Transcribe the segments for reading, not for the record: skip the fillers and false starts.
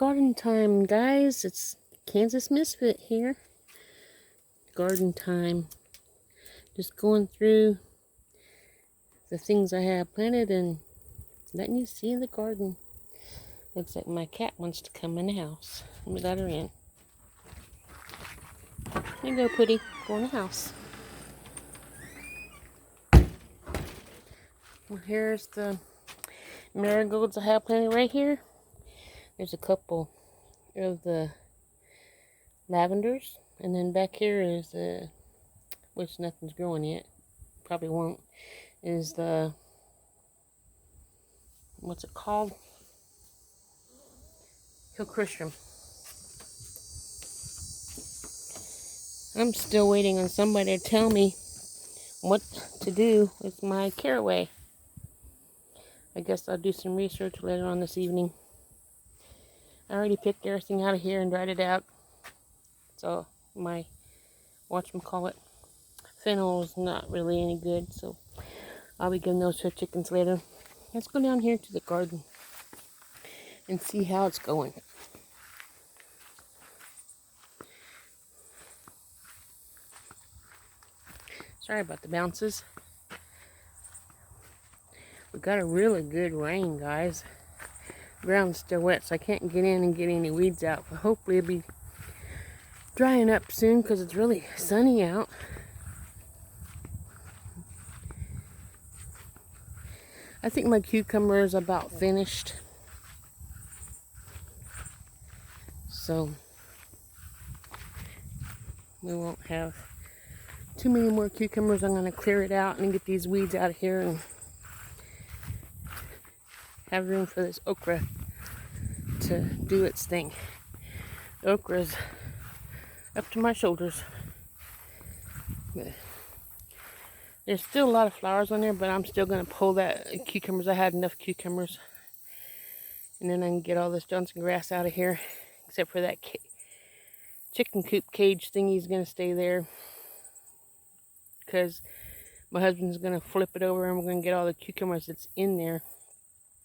Garden time, guys. It's Kansas Misfit here. Garden time. Just going through the things I have planted and letting you see the garden. Looks like my cat wants to come in the house. Let me let her in. There you go, Putty. Go in the house. Well, here's the marigolds I have planted right here. There's a couple of the lavenders. And then back here is which nothing's growing yet. Probably won't. Is the, what's it called? Christian. I'm still waiting on somebody to tell me what to do with my caraway. I guess I'll do some research later on this evening. I already picked everything out of here and dried it out. So my whatchamacallit fennel is not really any good, so I'll be giving those to the chickens later. Let's go down here to the garden and see how it's going. Sorry about the bounces. We got a really good rain, guys. The ground's still wet, so I can't get in and get any weeds out. But hopefully it'll be drying up soon because it's really sunny out. I think my cucumber is about finished. So we won't have too many more cucumbers. I'm going to clear it out and get these weeds out of here and have room for this okra to do its thing. The okra's up to my shoulders. But there's still a lot of flowers on there, but I'm still going to pull that cucumbers. I had enough cucumbers. And then I can get all this Johnson grass out of here, except for that chicken coop cage thingy is going to stay there. Because my husband's going to flip it over and we're going to get all the cucumbers that's in there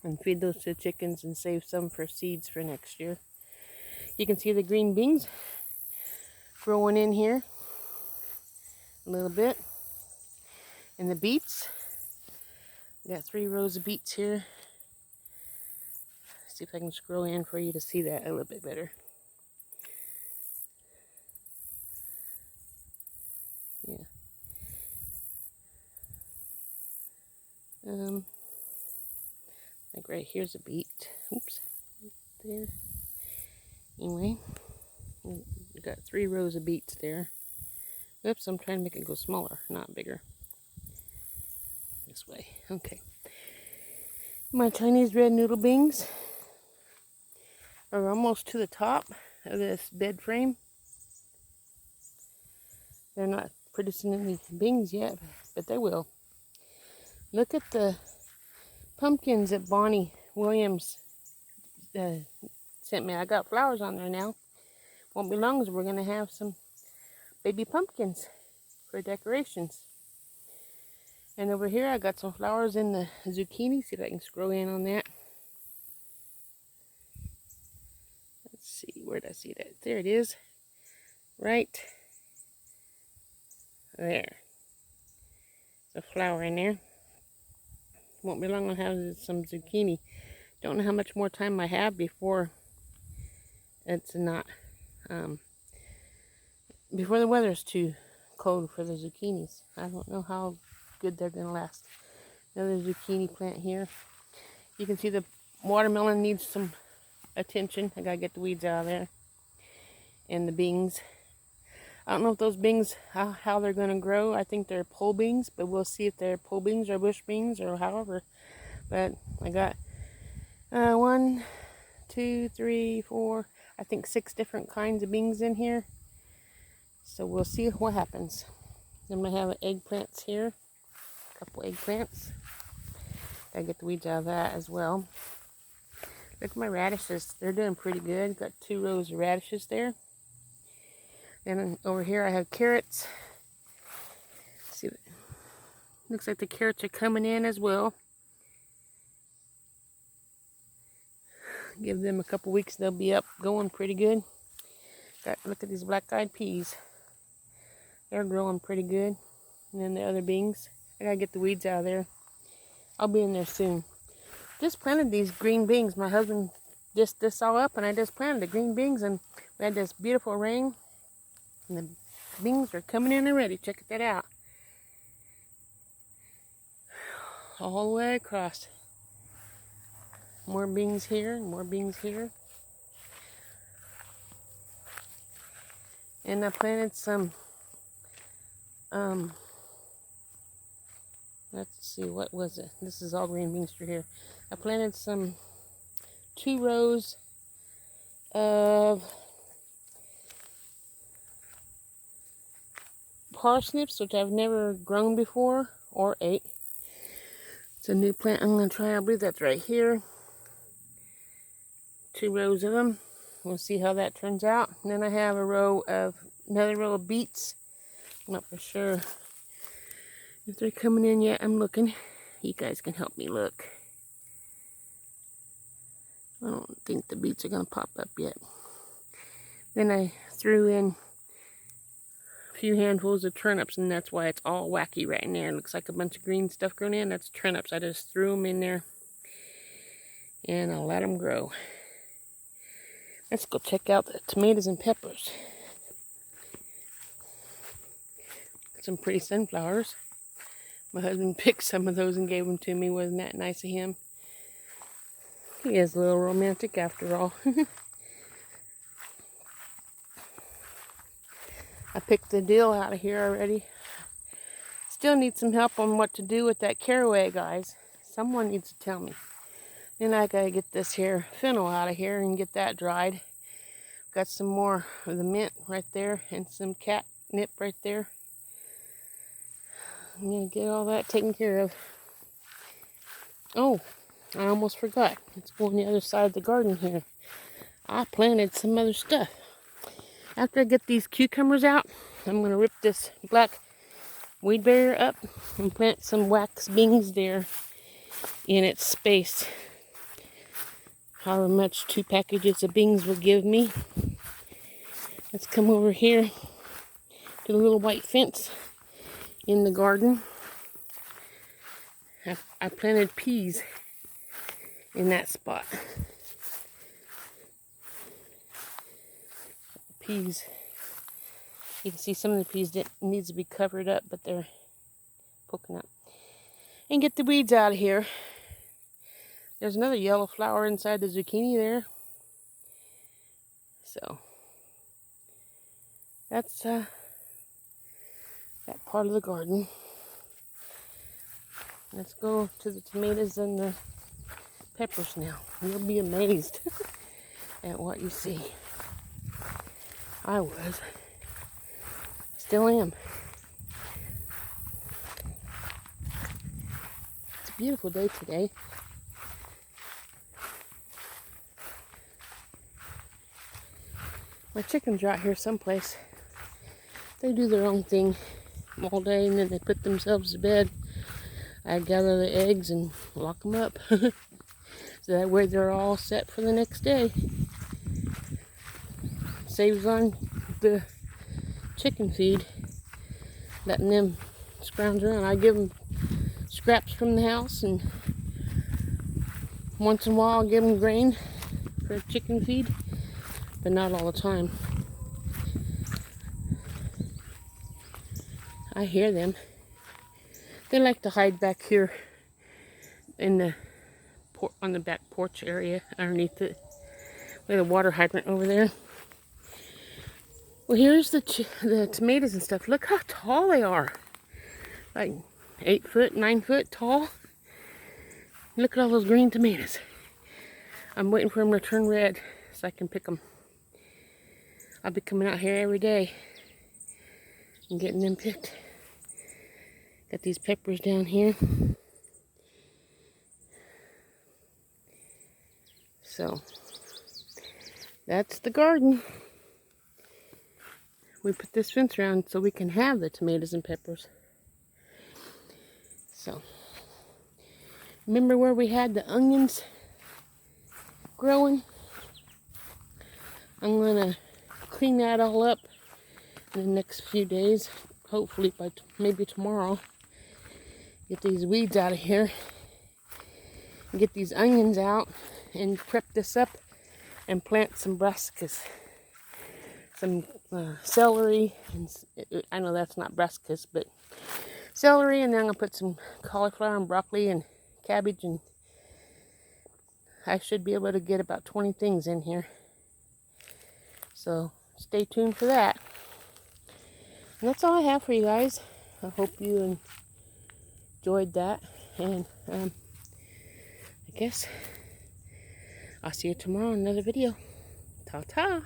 and feed those to the chickens and save some for seeds for next year. You can see the green beans growing in here a little bit. And the beets. Got 3 rows of beets here. See if I can scroll in for you to see that a little bit better. Yeah. Like right here's a beet. Oops. Right there. Anyway, we got 3 rows of beets there. Oops, I'm trying to make it go smaller, not bigger. This way. Okay. My Chinese red noodle beans are almost to the top of this bed frame. They're not producing any beans yet, but they will. Look at the pumpkins that Bonnie Williams sent me. I got flowers on there now. Won't be long as we're going to have some baby pumpkins for decorations. And over here I got some flowers in the zucchini. See if I can scroll in on that. Let's see, where did I see that? There it is. Right there. There's a flower in there. Won't be long, I'll have some zucchini. Don't know how much more time I have before it's not, before the weather's too cold for the zucchinis. I don't know how good they're going to last. Another zucchini plant here. You can see the watermelon needs some attention. I got to get the weeds out of there. And the beans. I don't know if those beans, how they're going to grow. I think they're pole beans, but we'll see if they're pole beans or bush beans or however. But I got 1, 2, 3, 4, I think 6 different kinds of beans in here. So we'll see what happens. Then we have eggplants here. A couple eggplants. Gotta get the weeds out of that as well. Look at my radishes. They're doing pretty good. Got 2 rows of radishes there. And over here I have carrots. See, looks like the carrots are coming in as well. Give them a couple weeks, they'll be up going pretty good. Look at these black-eyed peas. They're growing pretty good. And then the other beans. I gotta get the weeds out of there. I'll be in there soon. Just planted these green beans. My husband dished this all up, and I just planted the green beans, and we had this beautiful rain. And the beans are coming in already. Check that out. All the way across. More beans here, more beans here. And I planted some, let's see, what was it? This is all green beans through here. I planted some 2 rows of parsnips, which I've never grown before or ate. It's a new plant I'm going to try. I believe that's right here. 2 rows of them. We'll see how that turns out. And then I have another row of beets. I'm not for sure if they're coming in yet. I'm looking. You guys can help me look. I don't think the beets are going to pop up yet. Then I threw in a few handfuls of turnips, and that's why it's all wacky right now. It looks like a bunch of green stuff growing in. That's turnips. I just threw them in there, and I'll let them grow. Let's go check out the tomatoes and peppers. Some pretty sunflowers. My husband picked some of those and gave them to me. Wasn't that nice of him? He is a little romantic after all. I picked the dill out of here already. Still need some help on what to do with that caraway, guys. Someone needs to tell me. Then I gotta get this here fennel out of here and get that dried. Got some more of the mint right there and some catnip right there. I'm gonna get all that taken care of. Oh, I almost forgot. Let's go on the other side of the garden here. I planted some other stuff. After I get these cucumbers out, I'm gonna rip this black weed barrier up and plant some wax beans there in its space. However much 2 packages of beans will give me. Let's come over here to the little white fence in the garden. I planted peas in that spot. Peas. You can see some of the peas that needs to be covered up, but they're poking up. And get the weeds out of here. There's another yellow flower inside the zucchini there. So that's that part of the garden. Let's go to the tomatoes and the peppers now. You'll be amazed at what you see. I was. Still am. It's a beautiful day today. My chickens are out here someplace. They do their own thing all day, and then they put themselves to bed. I gather the eggs and lock them up. So that way they're all set for the next day. Saves on the chicken feed, letting them scrounge around. I give them scraps from the house, and once in a while I'll give them grain for chicken feed, but not all the time. I hear them. They like to hide back here in the on the back porch area underneath it. We have a water hydrant over there. Well, here's the tomatoes and stuff. Look how tall they are. Like 8 foot, 9 foot tall. Look at all those green tomatoes. I'm waiting for them to turn red so I can pick them. I'll be coming out here every day and getting them picked. Got these peppers down here. So, that's the garden. We put this fence around so we can have the tomatoes and peppers. So, remember where we had the onions growing. I'm gonna clean that all up in the next few days. Hopefully by maybe tomorrow. Get these weeds out of here. And get these onions out and prep this up and plant some brassicas. Some celery. And I know that's not brassicas, but celery. And then I'm going to put some cauliflower and broccoli and cabbage. And I should be able to get about 20 things in here. So stay tuned for that. And that's all I have for you guys. I hope you enjoyed that. And I guess I'll see you tomorrow in another video. Ta-ta.